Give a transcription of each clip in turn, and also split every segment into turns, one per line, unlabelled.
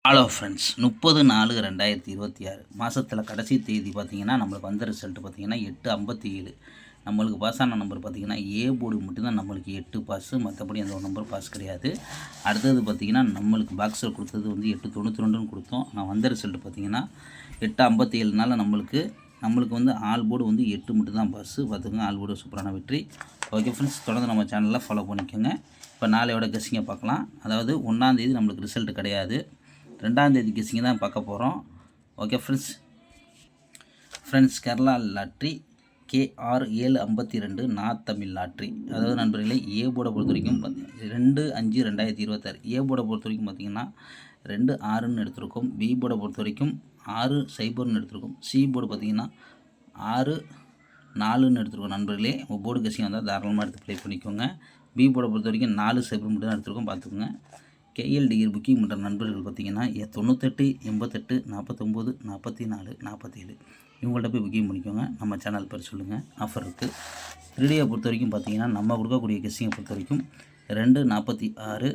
Hello friends, 30/4/2026 மாதத்தில் கடைசி தேதி பார்த்திங்கன்னா நம்மளுக்கு வந்த ரிசல்ட் பார்த்திங்கன்னா 857. நம்மளுக்கு பாஸ் ஆன நம்பர் பார்த்திங்கன்னா ஏ போர்டு மட்டும்தான் நம்மளுக்கு 8 பாஸு, மற்றபடி அந்த ஒரு நம்பர் பாஸ் கிடையாது. அடுத்தது பார்த்திங்கன்னா நம்மளுக்கு பாக்ஸில் கொடுத்தது வந்து 892ன்னு கொடுத்தோம். ஆனால் வந்த ரிசல்ட் பார்த்திங்கன்னா 857. நம்மளுக்கு வந்து ஆல் போர்டு வந்து 8 மட்டும்தான் பாஸு. பார்த்துக்கோங்க, ஆல் போர்டு சூப்பரான வெற்றி. ஓகே ஃப்ரெண்ட்ஸ், தொடர்ந்து நம்ம சேனலில் ஃபாலோ பண்ணிக்கோங்க. இப்போ நாளையோட கெஸ்ஸிங்கை பார்க்கலாம். அதாவது 1ஆம் தேதி நம்மளுக்கு ரிசல்ட் கிடையாது, 2ஆம் தேதி கெஸ்ஸிங்க தான் பார்க்க போகிறோம். Okay friends, Kerala lottery KR752 north Tamil lottery. அதாவது நண்பர்களே, ஏ போர்டை பொறுத்த வரைக்கும் 2/5/2026 ஏ போர்டை பொறுத்த வரைக்கும் பார்த்திங்கன்னா 2/6ன்னு எடுத்திருக்கோம். பி போர்டை பொறுத்த வரைக்கும் 6/0ன்னு எடுத்திருக்கோம். சி போர்டு பார்த்திங்கன்னா 6/4ன்னு எடுத்திருக்கோம். நண்பர்களே, உங்கள் போர்டு கெஸ்ஸிங் வந்தால் தாராளமாக எடுத்து ப்ளே பண்ணிக்கோங்க. பி போர்டை பொறுத்த வரைக்கும் 4/0 மட்டும் தான் எடுத்திருக்கோம், பார்த்துக்கோங்க. KLDR புக்கிங் பண்ணுற நண்பர்கள் பார்த்திங்கன்னா 98 88 49 44 47 இவங்கள்ட்ட போய் புக்கிங் பண்ணிக்கோங்க. நம்ம சேனல் பேர் சொல்லுங்கள், ஆஃபர் இருக்குது. 3Dயை பொறுத்த வரைக்கும் பார்த்திங்கன்னா நம்ம கொடுக்கக்கூடிய கெஸ்ஸிங்கை பொறுத்த வரைக்கும் 2/46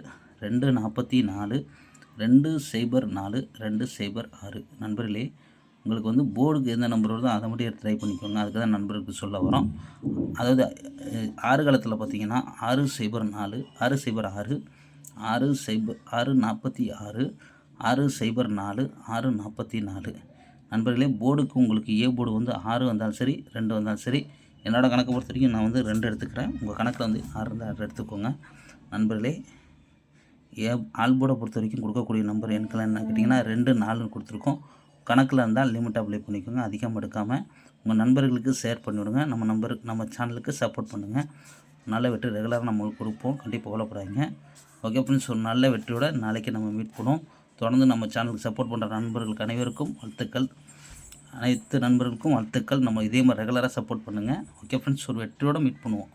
2/44 2/04 2/06. நண்பர்களே, உங்களுக்கு வந்து போர்டுக்கு எந்த நம்பர் வருதோ அதை மட்டும் ட்ரை பண்ணிக்கோங்க. அதுக்கு தான் நண்பருக்கு சொல்ல வரோம். அதாவது 6 காலத்தில் பார்த்திங்கன்னா 6/04 6/06 6/46 6/04 6/44. நண்பர்களே, போர்டுக்கு உங்களுக்கு ஏ போர்டு வந்து 6 வந்தாலும் சரி 2 வந்தாலும் சரி, என்னோடய கணக்கை பொறுத்த வரைக்கும் நான் வந்து 2 எடுத்துக்கிறேன். உங்கள் கணக்கில் வந்து 6 இருந்தால் 6 எடுத்துக்கோங்க. நண்பர்களே, ஆல் போர்டை பொறுத்த வரைக்கும் கொடுக்கக்கூடிய நம்பர் எண்கள் என்ன கேட்டிங்கன்னா 2 4ன்னு கொடுத்துருக்கோம். கணக்கில் இருந்தால் லிமிட்டாக அப்ளை பண்ணிக்கோங்க. அதிகமாக எடுக்காமல் உங்கள் நண்பர்களுக்கு ஷேர் பண்ணிவிடுங்க. நம்ம சேனலுக்கு சப்போர்ட் பண்ணுங்கள். நல்ல வெற்றி ரெகுலராக நம்மளுக்கு கொடுப்போம், கண்டிப்பாக கவலைப்படாதீங்க. ஓகே ஃப்ரெண்ட்ஸ், ஒரு நல்ல வெற்றியோட நாளைக்கு நம்ம மீட் பண்ணுவோம். தொடர்ந்து நம்ம சேனலுக்கு சப்போர்ட் பண்ணுற நண்பர்களுக்கு அனைவருக்கும் வாழ்த்துக்கள். அனைத்து நண்பர்களுக்கும் வாழ்த்துக்கள். நம்ம இதே மாதிரி ரெகுலராக சப்போர்ட் பண்ணுங்கள். ஓகே ஃப்ரெண்ட்ஸ், ஒரு வெற்றியோடு மீட் பண்ணுவோம்.